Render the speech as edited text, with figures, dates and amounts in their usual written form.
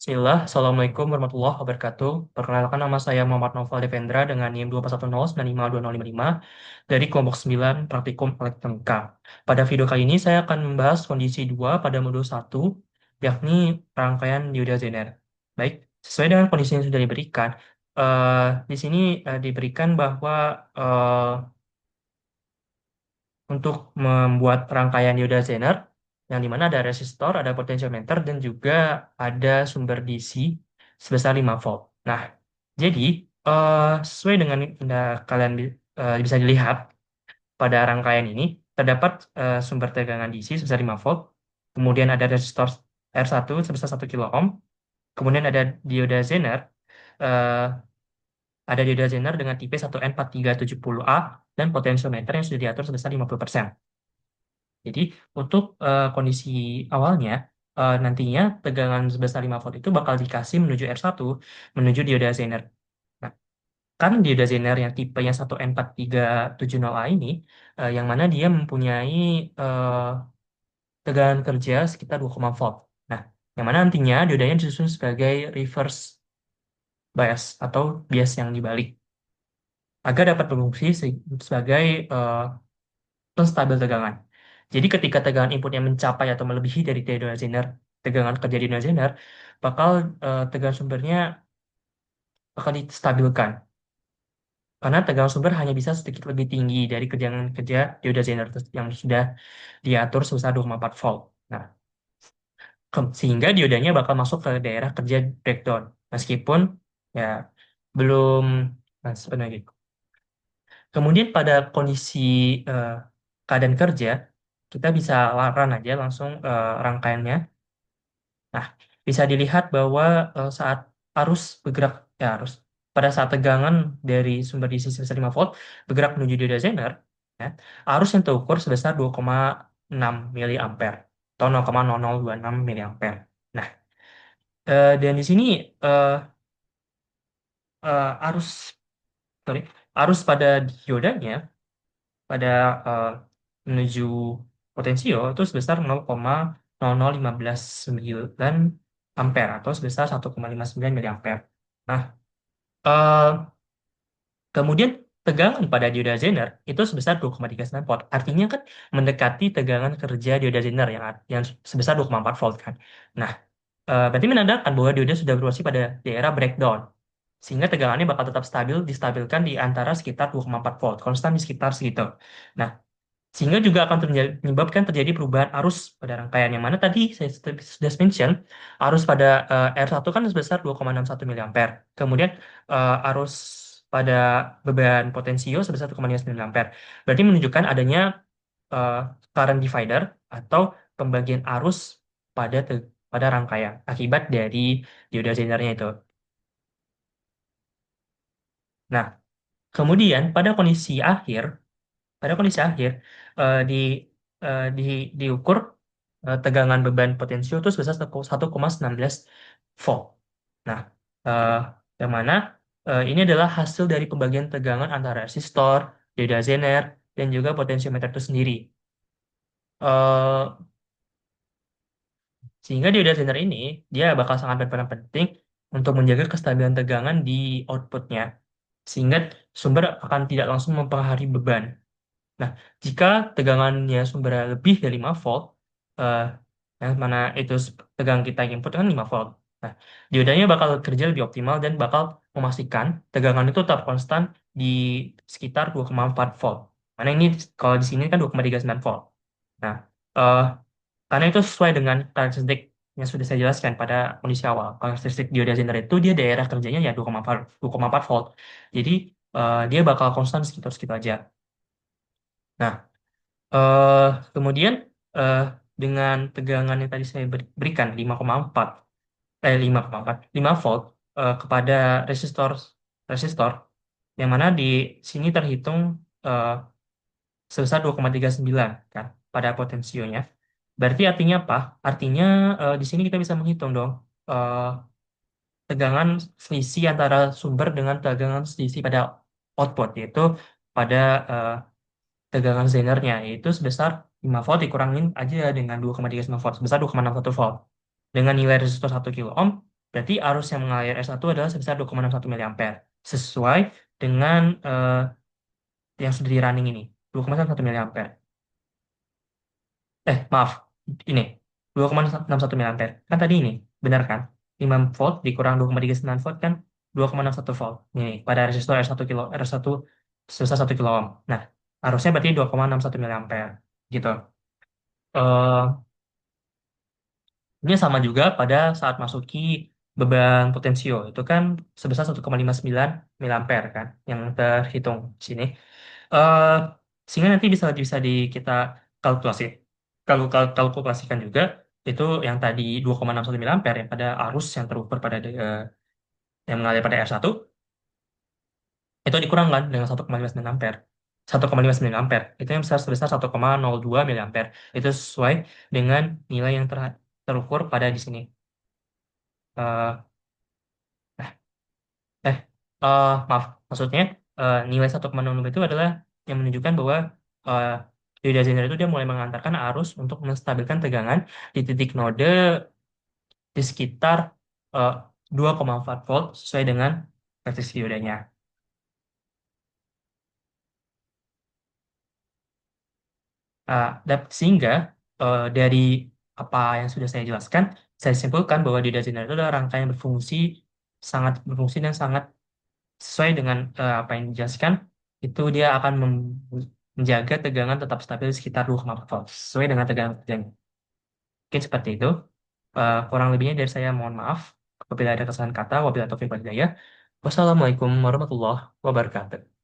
Bismillah, Assalamualaikum warahmatullahi wabarakatuh. Perkenalkan nama saya Muhammad Noval Devendra dengan NIM 241095225 dari kelompok 9 Praktikum Elektronika. Pada video kali ini saya akan membahas kondisi 2 pada modul 1, yakni rangkaian dioda Zener. Baik, sesuai dengan kondisi yang sudah diberikan, di sini diberikan bahwa eh, untuk membuat rangkaian dioda Zener, yang dimana ada resistor, ada potensiometer, dan juga ada sumber DC sebesar 5 volt. Nah, jadi sesuai dengan kalian bisa dilihat pada rangkaian ini, terdapat sumber tegangan DC sebesar 5 volt, kemudian ada resistor R1 sebesar 1 kilo ohm, kemudian ada dioda Zener, eh, ada dioda Zener dengan tipe 1N4370A dan potensiometer yang sudah diatur sebesar 50%. Jadi untuk kondisi awalnya nantinya tegangan sebesar 5 volt itu bakal dikasih menuju R1 menuju dioda Zener. Nah, kan dioda Zener yang tipenya 1N4370A ini yang mana dia mempunyai eh, tegangan kerja sekitar 2, volt. Nah, yang mana nantinya diodanya disusun sebagai reverse bias atau bias yang dibalik agar dapat berfungsi sebagai penstabil tegangan. Jadi ketika tegangan inputnya mencapai atau melebihi dari tegangan Zener, tegangan kerja di Zener, bakal tegangan sumbernya bakal distabilkan. Karena tegangan sumber hanya bisa sedikit lebih tinggi dari tegangan kerja dioda Zener yang sudah diatur sebesar 2,4 volt. Nah, sehingga diodanya bakal masuk ke daerah kerja breakdown. Meskipun ya belum sebenarnya. Kemudian pada kondisi eh, keadaan kerja, kita bisa run aja langsung rangkaiannya. Nah, bisa dilihat bahwa saat arus bergerak, ya arus, pada saat tegangan dari sumber DC sebesar 5 volt bergerak menuju dioda Zener, ya, arus yang terukur sebesar 2,6 miliampere atau 0,0026 miliampere. Nah, dan di sini eh, arus, sorry, arus pada diodanya pada eh, menuju potensio itu sebesar 0,00159 ampere atau sebesar 1,59 miliampere. Nah, eh, kemudian tegangan pada dioda Zener itu sebesar 2,39 volt. Artinya kan mendekati tegangan kerja dioda Zener yang sebesar 2,4 volt kan. Nah, berarti menandakan bahwa dioda sudah beroperasi pada daerah breakdown. Sehingga tegangannya bakal tetap stabil, distabilkan di antara sekitar 2,4 volt, konstan di sekitar segitu. Nah, sehingga juga akan menyebabkan terjadi perubahan arus pada rangkaian yang mana tadi saya sudah mention arus pada R1 kan sebesar 2,61 miliampere. Kemudian arus pada beban potensio sebesar 1,59 ampere. Berarti menunjukkan adanya eh, current divider atau pembagian arus pada rangkaian akibat dari dioda Zenernya itu. Nah, kemudian pada kondisi akhir eh, di di diukur tegangan beban potensial itu sebesar 1,19 volt. Nah, eh, yang mana ini adalah hasil dari pembagian tegangan antara resistor, dioda Zener, dan juga potensiometer itu sendiri. Eh, Sehingga dioda Zener ini dia bakal sangat berperan penting untuk menjaga kestabilan tegangan di outputnya, sehingga sumber akan tidak langsung mempengaruhi beban. Nah, jika tegangannya sumbernya lebih dari 5 volt, eh, yang mana itu tegangan kita yang input kan 5 volt. Nah, diodanya bakal kerja lebih optimal dan bakal memastikan tegangan itu tetap konstan di sekitar 2,4 volt. Mana ini kalau di sini kan 2,39 volt. Nah, eh, karena itu sesuai dengan karakteristik yang sudah saya jelaskan pada kondisi awal. Karakteristik dioda Zener itu dia daerah kerjanya ya 2,4 volt. Jadi dia bakal konstan sekitar segitu aja. Nah, eh kemudian eh dengan tegangan yang tadi saya berikan 5,4 5,4 5 volt kepada resistor resistor yang mana di sini terhitung eh, sebesar 2,39 kan pada potensionya. Berarti artinya apa? Artinya di sini kita bisa menghitung dong eh, tegangan selisih antara sumber dengan tegangan selisih pada output yaitu pada eh, tegangan Zenernya yaitu sebesar 5 volt dikurangin aja dengan 2,39 volt sebesar 2,61 volt dengan nilai resistor 1 kilo ohm Berarti arus yang mengalir S1 adalah sebesar 2,61 miliampere. Sesuai dengan yang sudah di running ini. 2,61 miliampere. Maaf. Ini. 2,61 miliampere. Kan tadi ini. Benar kan? 5 volt dikurang 2,39 volt kan 2,61 volt. Ini pada resistor R1 sebesar 1 kilo ohm. Nah, arusnya berarti 2,61 miliampere. Gitu. Eh, Ini sama juga pada saat masuki beban potensio. Itu kan sebesar 1,59 miliampere kan yang terhitung di sini. Eh Sehingga nanti bisa bisa kita kalkulasi. Kalau kalkulasikan juga itu yang tadi 2,61 miliampere yang pada arus yang terukur pada yang mengalir pada R1 itu dikurangkan dengan 1,59 ampere. 1,59 ampere itu yang sebesar 1,02 miliampere. Itu sesuai dengan nilai yang terukur pada di sini. Eh, eh, Maaf, maksudnya nilai 1,06 itu adalah yang menunjukkan bahwa uh, Yoda Zener itu dia mulai mengantarkan arus untuk menstabilkan tegangan di titik node di sekitar uh, 2,4 volt sesuai dengan resist diodanya. Sehingga dari apa yang sudah saya jelaskan, saya simpulkan bahwa Yoda Zener itu adalah rangkaian yang sangat berfungsi dan sangat sesuai dengan apa yang dijelaskan, itu dia akan menjaga tegangan tetap stabil di sekitar 2,4 volt, sesuai dengan tegangan kerjanya. Mungkin seperti itu. Kurang lebihnya dari saya mohon maaf. Apabila ada kesalahan kata, wabillahi taufiq wal hidayah. Wassalamualaikum warahmatullahi wabarakatuh.